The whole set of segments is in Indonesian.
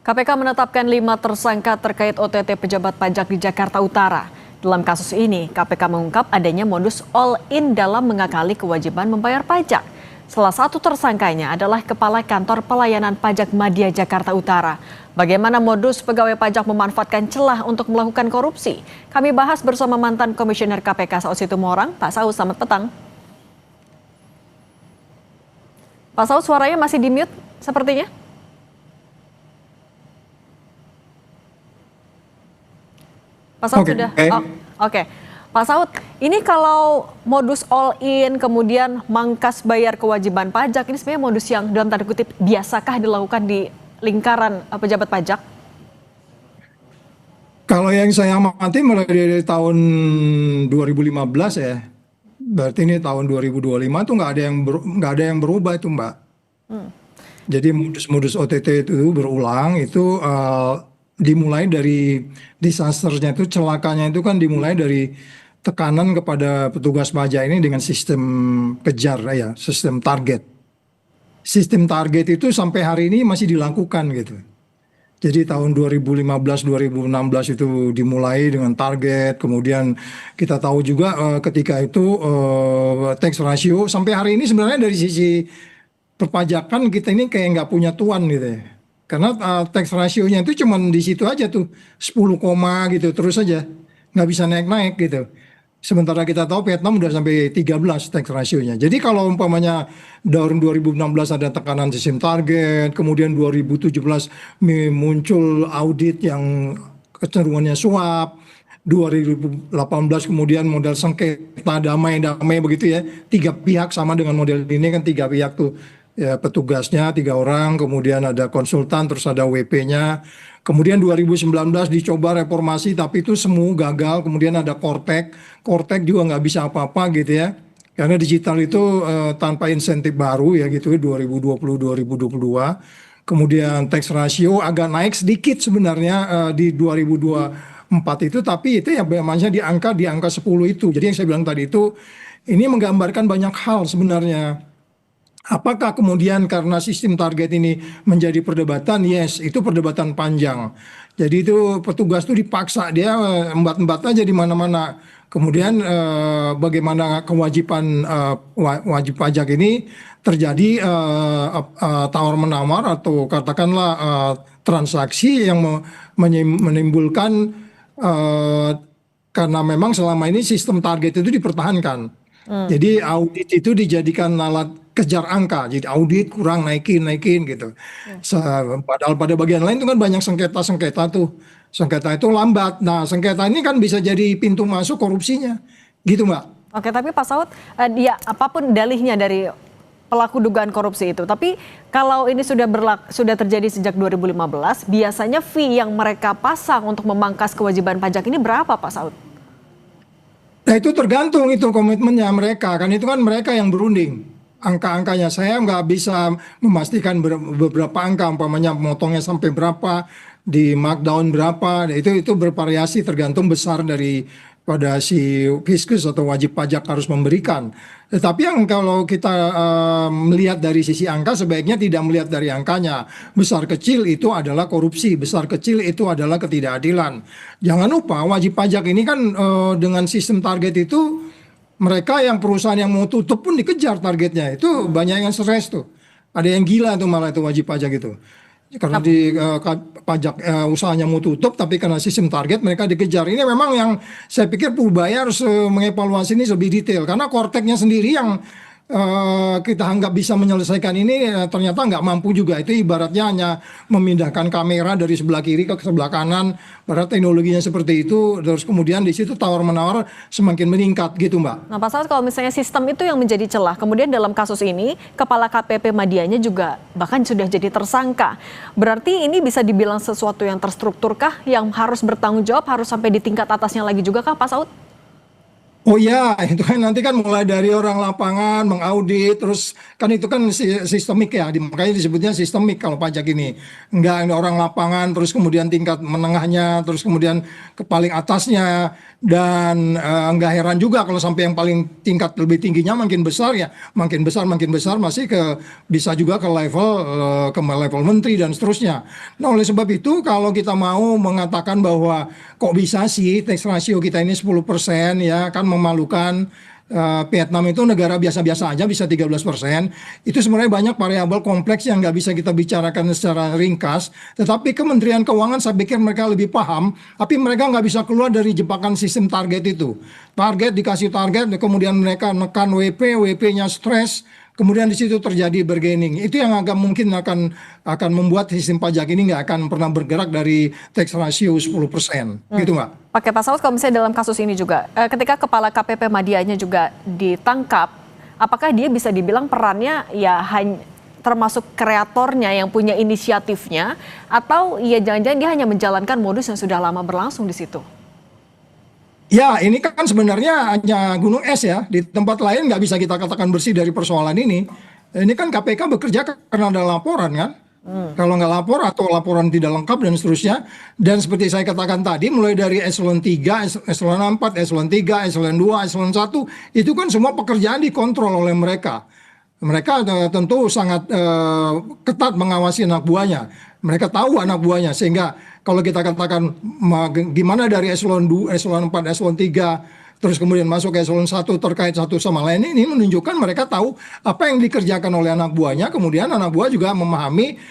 KPK menetapkan 5 tersangka terkait OTT pejabat pajak di Jakarta Utara. Dalam kasus ini, KPK mengungkap adanya modus all-in dalam mengakali kewajiban membayar pajak. Salah satu tersangkanya adalah Kepala Kantor Pelayanan Pajak Madya Jakarta Utara. Bagaimana modus pegawai pajak memanfaatkan celah untuk melakukan korupsi? Kami bahas bersama mantan Komisioner KPK Saud Situmorang. Pak Saud, selamat petang. Pak Saud, suaranya masih di-mute sepertinya. Pak Saud sudah. Oke. Pak Saud, ini kalau modus all-in kemudian mangkas bayar kewajiban pajak, ini sebenarnya modus yang dalam tanda kutip biasakah dilakukan di lingkaran pejabat pajak? Kalau yang saya amati mulai dari tahun 2015 ya, berarti ini tahun 2025 tuh nggak ada yang berubah itu, Mbak. Jadi modus-modus OTT itu berulang itu dimulai dari disasternya itu, celakanya itu kan dimulai dari tekanan kepada petugas pajak ini dengan sistem kejar ya, sistem target. Sistem target itu sampai hari ini masih dilakukan gitu. Jadi tahun 2015-2016 itu dimulai dengan target, kemudian kita tahu juga ketika itu tax ratio sampai hari ini sebenarnya dari sisi perpajakan kita ini kayak nggak punya tuan gitu ya. Karena tax ratio-nya itu cuma di situ aja tuh 10 koma gitu terus aja, nggak bisa naik-naik gitu. Sementara kita tahu Vietnam udah sampai 13 tax ratio-nya. Jadi kalau umpamanya tahun 2016 ada tekanan sistem target, kemudian 2017 muncul audit yang kecenderungannya suap, 2018 kemudian model sengketa damai begitu ya, 3 pihak sama dengan model ini kan 3 pihak tuh. Ya, petugasnya 3 orang, kemudian ada konsultan, terus ada WP-nya. Kemudian 2019 dicoba reformasi, tapi itu semua gagal. Kemudian ada Kortek juga nggak bisa apa-apa gitu ya. Karena digital itu tanpa insentif baru ya gitu 2020-2022. Kemudian tax ratio agak naik sedikit sebenarnya di 2024 itu, tapi itu ya masih di angka 10 itu. Jadi yang saya bilang tadi itu, ini menggambarkan banyak hal sebenarnya. Apakah kemudian karena sistem target ini menjadi perdebatan? Yes, itu perdebatan panjang. Jadi itu petugas itu dipaksa, dia embat-embat aja di mana-mana. Kemudian bagaimana kewajiban wajib pajak ini terjadi tawar-menawar atau katakanlah transaksi yang menimbulkan karena memang selama ini sistem target itu dipertahankan. Jadi audit itu dijadikan alat kejar angka, jadi audit kurang naikin gitu. Padahal pada bagian lain itu kan banyak sengketa tuh, sengketa itu lambat. Nah sengketa ini kan bisa jadi pintu masuk korupsinya, gitu Mbak. Oke, tapi Pak Saud, dia apapun dalihnya dari pelaku dugaan korupsi itu, tapi kalau ini sudah terjadi sejak 2015, biasanya fee yang mereka pasang untuk memangkas kewajiban pajak ini berapa Pak Saud? Nah itu tergantung itu komitmennya mereka, kan itu kan mereka yang berunding. Angka-angkanya saya nggak bisa memastikan beberapa angka, umpamanya motongnya sampai berapa, di markdown berapa, itu bervariasi tergantung besar dari pada si fiskus atau wajib pajak harus memberikan. Tetapi yang kalau kita melihat dari sisi angka, sebaiknya tidak melihat dari angkanya. Besar kecil itu adalah korupsi, besar kecil itu adalah ketidakadilan. Jangan lupa wajib pajak ini kan dengan sistem target itu, mereka yang perusahaan yang mau tutup pun dikejar targetnya. Itu banyak yang stres tuh. Ada yang gila tuh malah itu wajib pajak itu. Karena di pajak usahanya mau tutup, tapi karena sistem target mereka dikejar. Ini memang yang saya pikir Purbaya harus mengevaluasi ini lebih detail. Karena Korteknya sendiri yang kita anggap bisa menyelesaikan ini ternyata nggak mampu juga. Itu ibaratnya hanya memindahkan kamera dari sebelah kiri ke sebelah kanan. Berarti teknologinya seperti itu, terus kemudian di situ tawar-menawar semakin meningkat gitu Mbak. Nah Pak Saud, kalau misalnya sistem itu yang menjadi celah, kemudian dalam kasus ini Kepala KPP Madyanya juga bahkan sudah jadi tersangka. Berarti ini bisa dibilang sesuatu yang terstrukturkah, yang harus bertanggung jawab, harus sampai di tingkat atasnya lagi juga kah Pak Saud? Oh ya, itu kan nanti kan mulai dari orang lapangan mengaudit, terus kan itu kan sistemik ya, makanya disebutnya sistemik kalau pajak ini. Enggak orang lapangan, terus kemudian tingkat menengahnya, terus kemudian ke paling atasnya, dan enggak heran juga kalau sampai yang paling tingkat lebih tingginya makin besar ya, makin besar masih bisa juga ke level menteri dan seterusnya. Nah oleh sebab itu kalau kita mau mengatakan bahwa kok bisa sih tax ratio kita ini 10% ya kan memalukan. Vietnam itu negara biasa-biasa aja bisa 13%. Itu sebenarnya banyak variabel kompleks yang nggak bisa kita bicarakan secara ringkas. Tetapi Kementerian Keuangan saya pikir mereka lebih paham. Tapi mereka nggak bisa keluar dari jebakan sistem target itu. Target dikasih target, kemudian mereka nekan WP-nya stres. Kemudian di situ terjadi bargaining. Itu yang agak mungkin akan membuat sistem pajak ini nggak akan pernah bergerak dari tax ratio 10%. Gitu Mbak. Oke Pak Saud, kalau misalnya dalam kasus ini juga, ketika Kepala KPP Madianya juga ditangkap, apakah dia bisa dibilang perannya ya hanya termasuk kreatornya yang punya inisiatifnya, atau ya jangan-jangan dia hanya menjalankan modus yang sudah lama berlangsung di situ? Ya, ini kan sebenarnya hanya gunung es ya. Di tempat lain nggak bisa kita katakan bersih dari persoalan ini. Ini kan KPK bekerja karena ada laporan kan. Kalau nggak lapor atau laporan tidak lengkap dan seterusnya. Dan seperti saya katakan tadi, mulai dari eselon 3, eselon 4, eselon 3, eselon 2, eselon 1, itu kan semua pekerjaan dikontrol oleh mereka. Mereka tentu sangat ketat mengawasi anak buahnya. Mereka tahu anak buahnya, sehingga kalau kita katakan gimana dari eselon 2, eselon 4, eselon 3, terus kemudian masuk ke eselon 1 terkait satu sama lain, ini menunjukkan mereka tahu apa yang dikerjakan oleh anak buahnya, kemudian anak buah juga memahami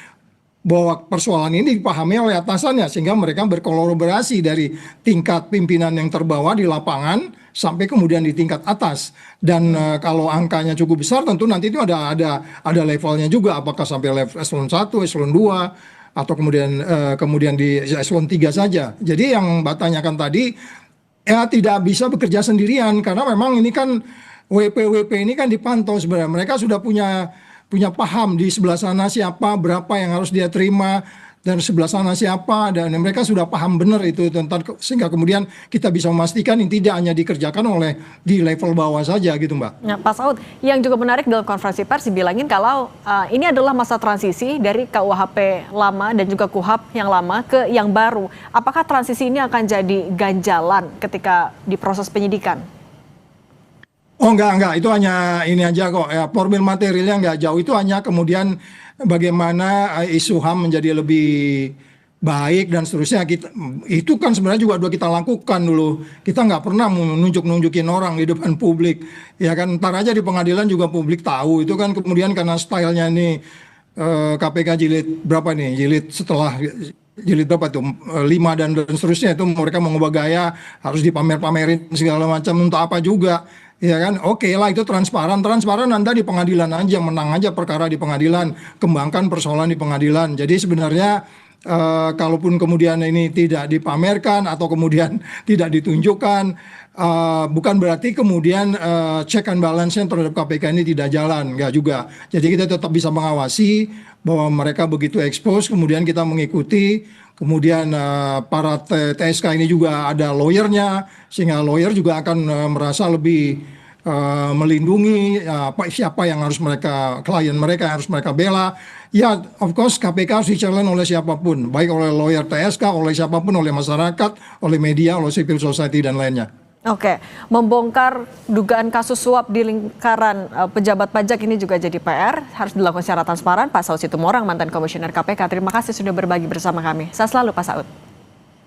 bahwa persoalan ini dipahami oleh atasannya, sehingga mereka berkolaborasi dari tingkat pimpinan yang terbawa di lapangan sampai kemudian di tingkat atas. Dan kalau angkanya cukup besar tentu nanti itu ada levelnya juga, apakah sampai level eselon 1, eselon 2, atau kemudian di eselon 3 saja. Jadi yang Mbak tanyakan tadi ya tidak bisa bekerja sendirian, karena memang ini kan WP ini kan dipantau sebenarnya. Mereka sudah punya paham di sebelah sana siapa, berapa yang harus dia terima, dan sebelah sana siapa, dan mereka sudah paham benar itu tentang, sehingga kemudian kita bisa memastikan ini tidak hanya dikerjakan oleh di level bawah saja gitu Mbak. Nah, Pak Saud, yang juga menarik dalam konferensi pers dibilangin kalau ini adalah masa transisi dari KUHP lama dan juga KUHP yang lama ke yang baru. Apakah transisi ini akan jadi ganjalan ketika di proses penyidikan? Oh enggak, itu hanya ini aja kok ya, formil materialnya enggak jauh, itu hanya kemudian bagaimana isu HAM menjadi lebih baik dan seterusnya. Itu kan sebenarnya juga udah kita lakukan dulu. Kita nggak pernah nunjukin orang di depan publik, ya kan. Ntar aja di pengadilan juga publik tahu. Itu kan kemudian karena stylenya ini KPK jilid berapa nih? Jilid berapa tuh? 5 dan seterusnya, itu mereka mengubah gaya, harus dipamerin segala macam, untuk apa juga. Ya kan, oke lah, itu transparan Anda di pengadilan aja, menang aja perkara di pengadilan, kembangkan persoalan di pengadilan. Jadi sebenarnya kalaupun kemudian ini tidak dipamerkan atau kemudian tidak ditunjukkan, bukan berarti kemudian check and balance-nya terhadap KPK ini tidak jalan, enggak juga. Jadi kita tetap bisa mengawasi bahwa mereka begitu expose, kemudian kita mengikuti. Kemudian para TSK ini juga ada lawyernya, sehingga lawyer juga akan merasa lebih melindungi siapa yang harus klien mereka yang harus mereka bela. Ya, of course KPK harus di-challenge oleh siapapun, baik oleh lawyer TSK, oleh siapapun, oleh masyarakat, oleh media, oleh civil society dan lainnya. Oke, membongkar dugaan kasus suap di lingkaran pejabat pajak ini juga jadi PR, harus dilakukan secara transparan. Pak Saud Situmorang, mantan komisioner KPK, terima kasih sudah berbagi bersama kami. Sehat selalu Pak Saud.